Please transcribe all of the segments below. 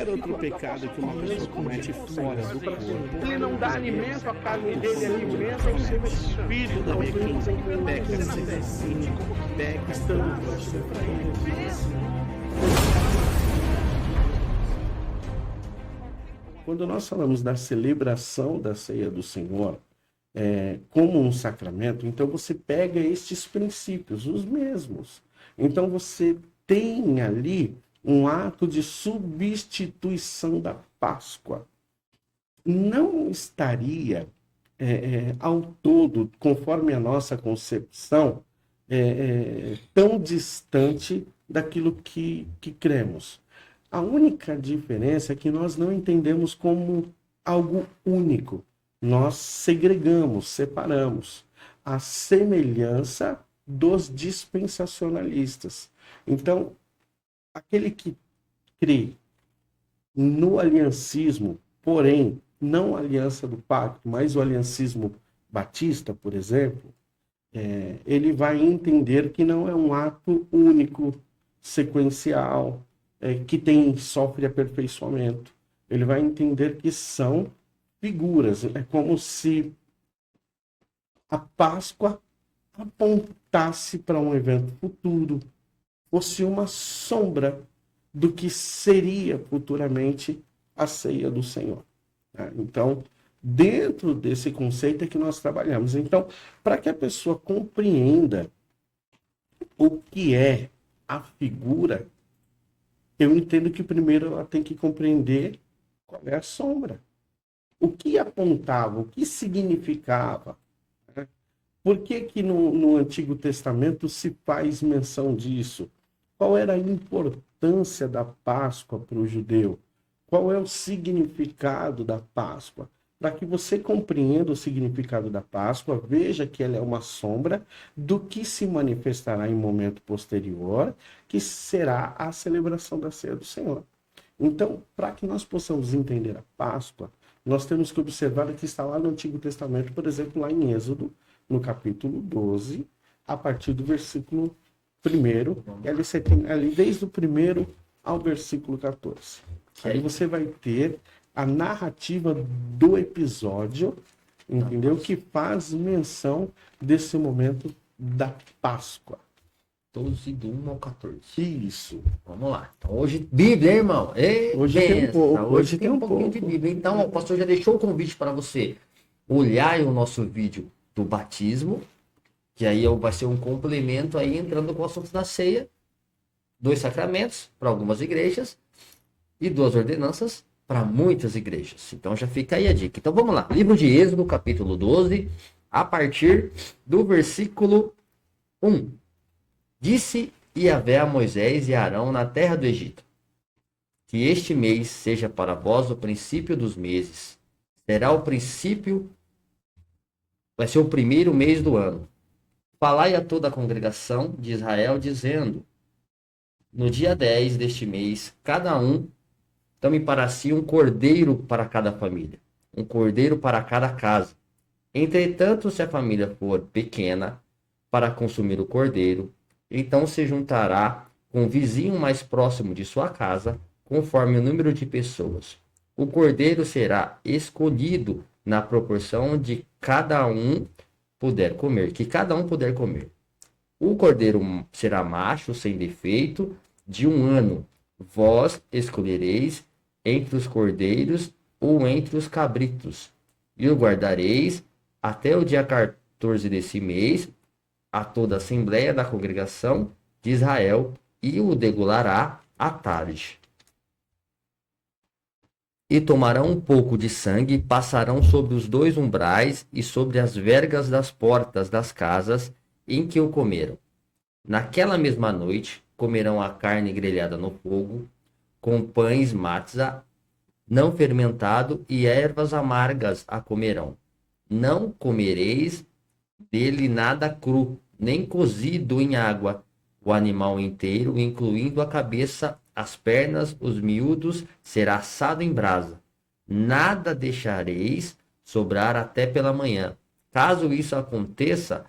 qualquer outro pecado que uma pessoa comete fora do corpo, ele não dá alimento à carne dele, alimenta o seu espírito. toda vez que peca assim, peca estando próximo para ele. Quando nós falamos da celebração da ceia do Senhor, como um sacramento, então você pega estes princípios, os mesmos. Então você tem ali um ato de substituição da Páscoa. Não estaria ao todo, conforme a nossa concepção, tão distante daquilo que cremos. A única diferença é que nós não entendemos como algo único. Nós segregamos, separamos. A semelhança dos dispensacionalistas. Então, aquele que crê no aliancismo, porém, não a aliança do pacto, mas o aliancismo batista, por exemplo, ele vai entender que não é um ato único, sequencial, que sofre aperfeiçoamento. Ele vai entender que são figuras. É como se a Páscoa apontasse para um evento futuro, fosse uma sombra do que seria futuramente a ceia do Senhor. Então, dentro desse conceito é que nós trabalhamos. Então, para que a pessoa compreenda o que é a figura, eu entendo que primeiro ela tem que compreender qual é a sombra. O que apontava, o que significava. Por que que no Antigo Testamento se faz menção disso? Qual era a importância da Páscoa para o judeu? Qual é o significado da Páscoa? Para que você compreenda o significado da Páscoa, veja que ela é uma sombra do que se manifestará em momento posterior, que será a celebração da ceia do Senhor. Então, para que nós possamos entender a Páscoa, nós temos que observar o que está lá no Antigo Testamento, por exemplo, lá em Êxodo, no capítulo 12, a partir do versículo 1, e ali você tem ali desde o 1 ao versículo 14. Aí você vai ter a narrativa do episódio, entendeu? Que faz menção desse momento da Páscoa. 12 do 1 ao 14. Isso. Vamos lá. Então, hoje, Bíblia, hein, irmão? Hoje tem um pouco. Hoje tem um pouquinho de Bíblia. Então, o pastor já deixou o convite para você olhar o nosso vídeo do batismo, que aí vai ser um complemento aí, entrando com o assunto da ceia, 2 sacramentos para algumas igrejas e 2 ordenanças para muitas igrejas. Então já fica aí a dica. Então vamos lá. Livro de Êxodo, capítulo 12, a partir do versículo 1. Disse Yahvé a Moisés e a Arão na terra do Egito: que este mês seja para vós o princípio dos meses. Será o princípio, vai ser o primeiro mês do ano. Falai a toda a congregação de Israel, dizendo: no dia 10 deste mês, cada um tome para si um cordeiro para cada família, um cordeiro para cada casa. Entretanto, se a família for pequena para consumir o cordeiro, então se juntará com o vizinho mais próximo de sua casa, conforme o número de pessoas. O cordeiro será escolhido na proporção de cada um puder comer, que cada um puder comer. O cordeiro será macho, sem defeito, de 1 ano. Vós escolhereis entre os cordeiros ou entre os cabritos, e o guardareis até o dia 14 desse mês, a toda a assembleia da congregação de Israel, e o degolará à tarde. E tomarão um pouco de sangue, passarão sobre os 2 umbrais e sobre as vergas das portas das casas em que o comeram. Naquela mesma noite, comerão a carne grelhada no fogo, com pães matzah, não fermentado, e ervas amargas a comerão. Não comereis dele nada cru, nem cozido em água. O animal inteiro, incluindo a cabeça, as pernas, os miúdos, será assado em brasa. Nada deixareis sobrar até pela manhã. Caso isso aconteça,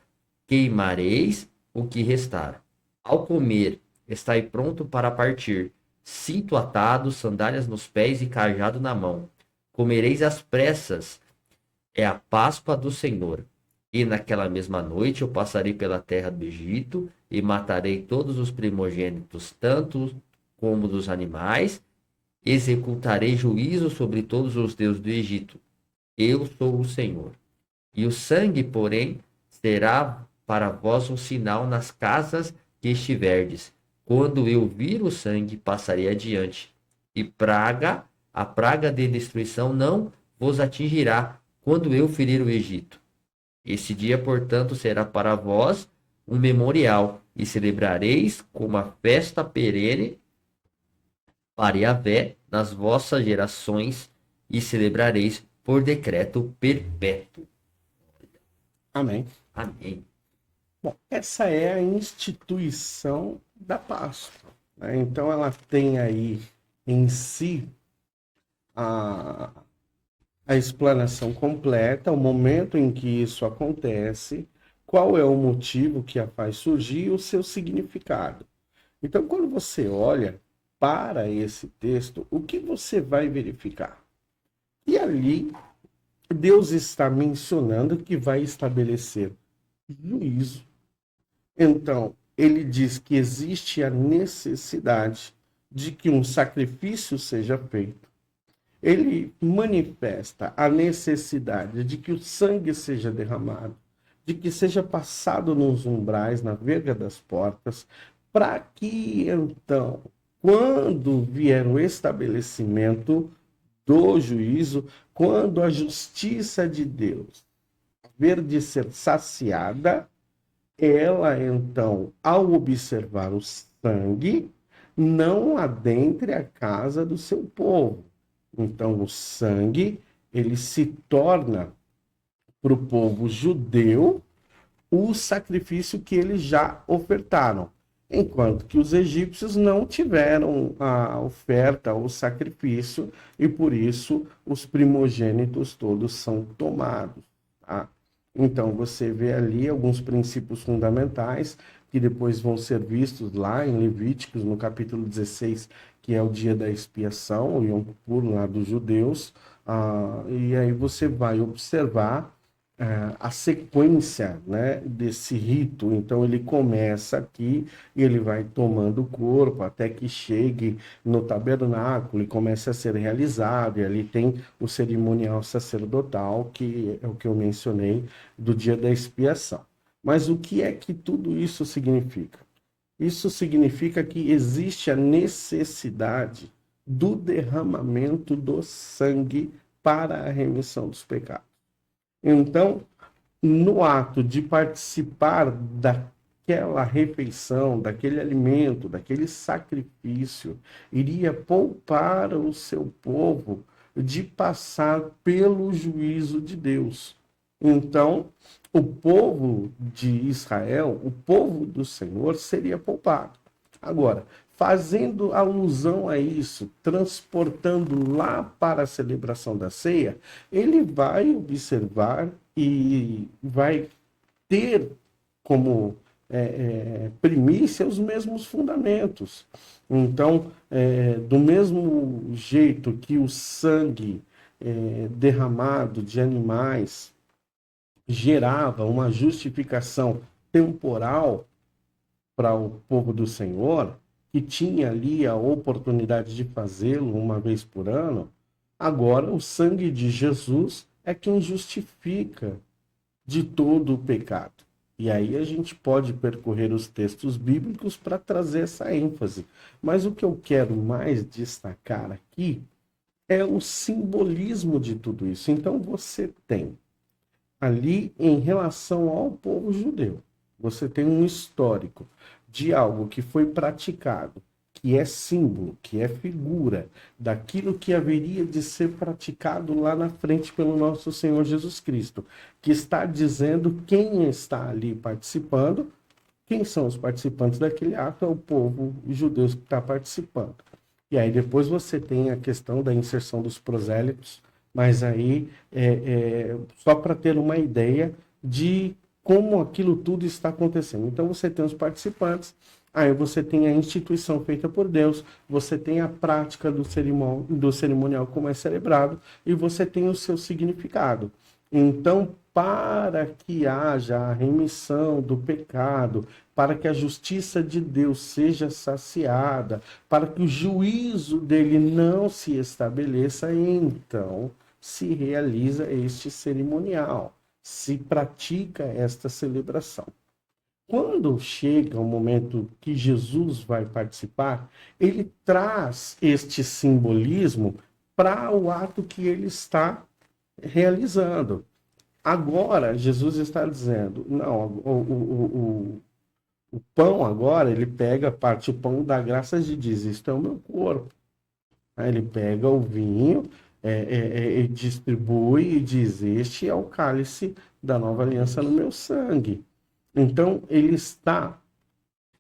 queimareis o que restar. Ao comer, estai pronto para partir. cinto atado, sandálias nos pés e cajado na mão. Comereis às pressas, é a Páscoa do Senhor. E naquela mesma noite eu passarei pela terra do Egito e matarei todos os primogênitos, tanto como dos animais. Executarei juízo sobre todos os deuses do Egito. Eu sou o Senhor. E o sangue, porém, será para vós um sinal nas casas que estiverdes. Quando eu vir o sangue, passarei adiante. E a praga de destruição não vos atingirá quando eu ferir o Egito. Esse dia, portanto, será para vós um memorial, e celebrareis como a festa perene para Yahvé nas vossas gerações, e celebrareis por decreto perpétuo. Amém. Amém. Bom, essa é a instituição da Páscoa, né? Então ela tem aí em si a explanação completa, o momento em que isso acontece, qual é o motivo que a faz surgir e o seu significado. Então, quando você olha para esse texto, o que você vai verificar? E ali, Deus está mencionando que vai estabelecer juízo. Então, ele diz que existe a necessidade de que um sacrifício seja feito. Ele manifesta a necessidade de que o sangue seja derramado, de que seja passado nos umbrais, na verga das portas, para que então, quando vier o estabelecimento do juízo, quando a justiça de Deus haver de ser saciada, ela então, ao observar o sangue, não adentre a casa do seu povo. Então, o sangue, ele se torna para o povo judeu o sacrifício que eles já ofertaram, enquanto que os egípcios não tiveram a oferta, o sacrifício, e por isso os primogênitos todos são tomados, tá? Então, você vê ali alguns princípios fundamentais que depois vão ser vistos lá em Levíticos, no capítulo 16, que é o dia da expiação, o Yom Kippur lá dos judeus, e aí você vai observar a sequência, né, desse rito. Então ele começa aqui e ele vai tomando o corpo até que chegue no tabernáculo e comece a ser realizado, e ali tem o cerimonial sacerdotal, que é o que eu mencionei, do dia da expiação. Mas o que é que tudo isso significa? Isso significa que existe a necessidade do derramamento do sangue para a remissão dos pecados. Então, no ato de participar daquela refeição, daquele alimento, daquele sacrifício, iria poupar o seu povo de passar pelo juízo de Deus. Então, o povo de Israel, o povo do Senhor, seria poupado. Agora, fazendo alusão a isso, transportando lá para a celebração da ceia, ele vai observar e vai ter como primícia os mesmos fundamentos. Então, do mesmo jeito que o sangue derramado de animais gerava uma justificação temporal para o povo do Senhor, que tinha ali a oportunidade de fazê-lo uma vez por ano, agora o sangue de Jesus é quem justifica de todo o pecado. E aí a gente pode percorrer os textos bíblicos para trazer essa ênfase. Mas o que eu quero mais destacar aqui é o simbolismo de tudo isso. Então você tem ali, em relação ao povo judeu, você tem um histórico de algo que foi praticado, que é símbolo, que é figura daquilo que haveria de ser praticado lá na frente pelo nosso Senhor Jesus Cristo, que está dizendo quem está ali participando, quem são os participantes daquele ato, é o povo judeu que está participando. E aí depois você tem a questão da inserção dos prosélitos, mas aí só para ter uma ideia de como aquilo tudo está acontecendo. Então você tem os participantes, Aí você tem a instituição feita por Deus, você tem a prática do cerimonial como é celebrado, e você tem o seu significado. Então, para que haja a remissão do pecado, para que a justiça de Deus seja saciada, para que o juízo dele não se estabeleça, então se realiza este cerimonial, se pratica esta celebração. Quando chega o momento que Jesus vai participar, ele traz este simbolismo para o ato que ele está realizando. Agora, Jesus está dizendo, não, o pão agora, ele pega, parte o pão, dá graças e diz, isto é o meu corpo. Aí ele pega o vinho, e distribui e diz, este é o cálice da nova aliança no meu sangue. Então, ele está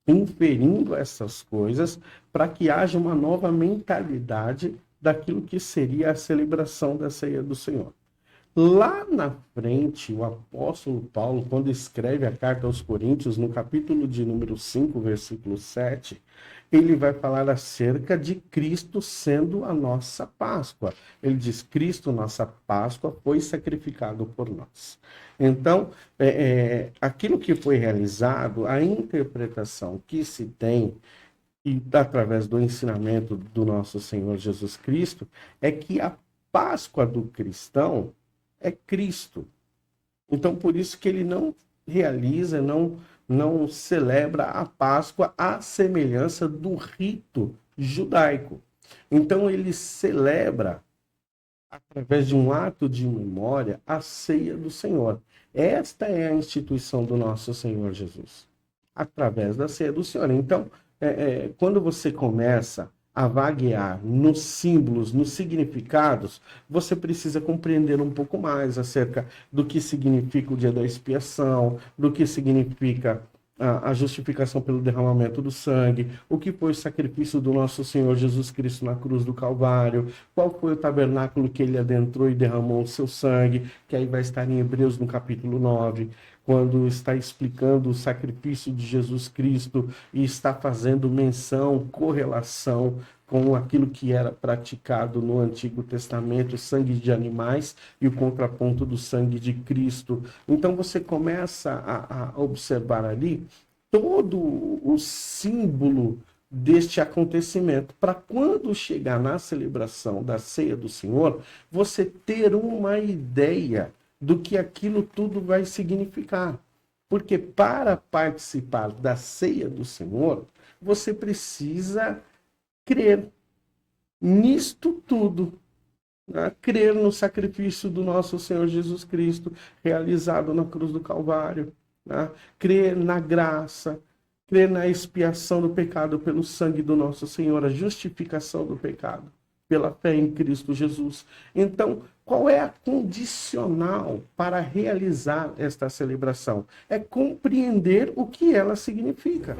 inferindo essas coisas para que haja uma nova mentalidade daquilo que seria a celebração da ceia do Senhor. Lá na frente, o apóstolo Paulo, quando escreve a carta aos Coríntios, no capítulo de número 5, versículo 7, ele vai falar acerca de Cristo sendo a nossa Páscoa. Ele diz, Cristo, nossa Páscoa, foi sacrificado por nós. Então, aquilo que foi realizado, a interpretação que se tem, e através do ensinamento do nosso Senhor Jesus Cristo, é que a Páscoa do cristão é Cristo. Então, por isso que ele não realiza, não celebra a Páscoa à semelhança do rito judaico. Então, ele celebra, através de um ato de memória, a ceia do Senhor. Esta é a instituição do nosso Senhor Jesus, através da ceia do Senhor. Então, quando você começa a vaguear nos símbolos, nos significados, você precisa compreender um pouco mais acerca do que significa o dia da expiação, do que significa a justificação pelo derramamento do sangue, o que foi o sacrifício do nosso Senhor Jesus Cristo na cruz do Calvário, qual foi o tabernáculo que ele adentrou e derramou o seu sangue, que aí vai estar em Hebreus no capítulo 9, quando está explicando o sacrifício de Jesus Cristo e está fazendo menção, correlação com aquilo que era praticado no Antigo Testamento, sangue de animais e o contraponto do sangue de Cristo. Então você começa a observar ali todo o símbolo deste acontecimento, para quando chegar na celebração da ceia do Senhor, você ter uma ideia do que aquilo tudo vai significar. Porque para participar da ceia do Senhor, você precisa crer nisto tudo, né? Crer no sacrifício do nosso Senhor Jesus Cristo, realizado na cruz do Calvário, né? Crer na graça, crer na expiação do pecado pelo sangue do nosso Senhor, a justificação do pecado pela fé em Cristo Jesus. Então, qual é a condicional para realizar esta celebração? É compreender o que ela significa.